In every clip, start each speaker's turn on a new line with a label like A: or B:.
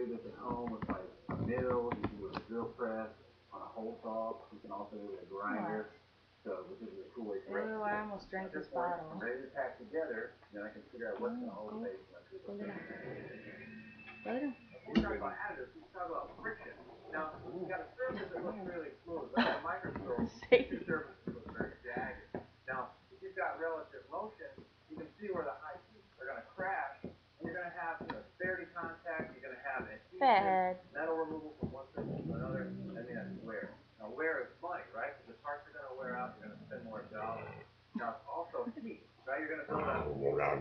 A: do this at home with like a mill, you can do it with a drill press, on a hole saw, you can also do it with a grinder. So which is a cool way to
B: I almost drank this bottle.
A: I'm ready to pack together, then I can figure out what's going to hold space.
B: We're
A: talking about additives, we talk about friction. Now, you got a surface that looks really smooth, but at a microscope, your surface looks very jagged. Now, if you've got relative motion, you can see where the high peaks are going to crash, and you're going to have disparity contact, you're going to have adhesion, metal removal from one surface to another, and then that's wear. Now, wear is funny, right? Because the parts are going to wear out, you're going to spend more dollars. Now, it's also heat, right? You're going to build up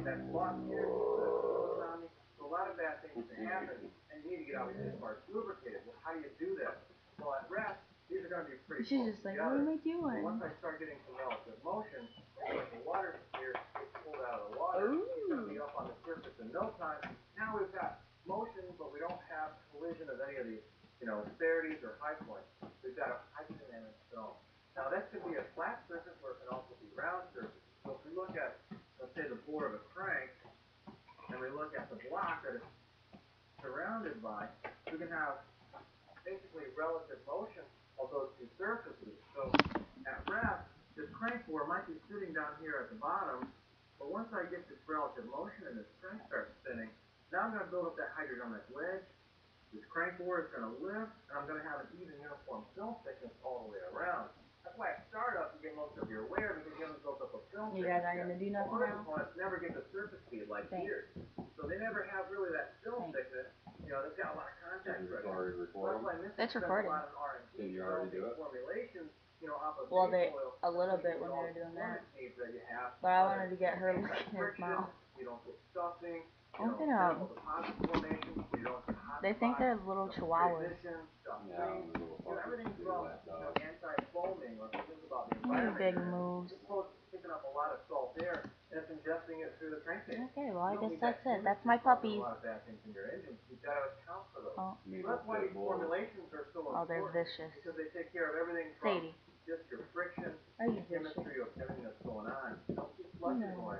A: that block here, around you. So a lot of bad things can happen, and you need to get all these parts lubricated. Well, how do you do that? Well, at rest, these are going to be pretty
B: She's just like, what am I doing?
A: Once I start getting some relative motion, like the water here gets pulled out of the water, it's going to be up on the surface in no time. Now we've got motion, but we don't have collision of any of these, disparities or high points. We've got a high dynamic stone. Now that could be a flat surface, or it can also be round surface. So if we look at, let's say, the bore of a crank, and we look at the block that it's surrounded by, we can have basically relative motion of those two surfaces. So at rest, this crank bore might be sitting down here at the bottom, but once I get this relative motion and this crank starts spinning, now I'm going to build up that hydrodynamic wedge. This crank bore is going to lift, and I'm going to have an even uniform film thickness all the way around. That's why at startup you get most of your wear because you haven't built up a film thickness.
B: You guys aren't going to do nothing now?
A: Components never get the surface speed like here. So they never have really that film thickness. They've got a lot of contact pressure.
B: That's recording.
A: Did you already do it?
B: Well, a little bit when they were doing that. But I wanted to get her looking at his mouth. Open up. They think they're little chihuahuas. Big moves. Okay, well I guess that's it. That's my puppies. Oh, they're vicious. Sadie. Are you vicious? No.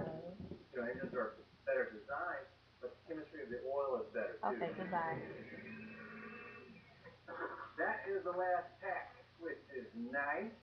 A: Engines are better designed, but the chemistry of the oil is better too.
B: Okay, goodbye.
A: That is the last pack, which is nice.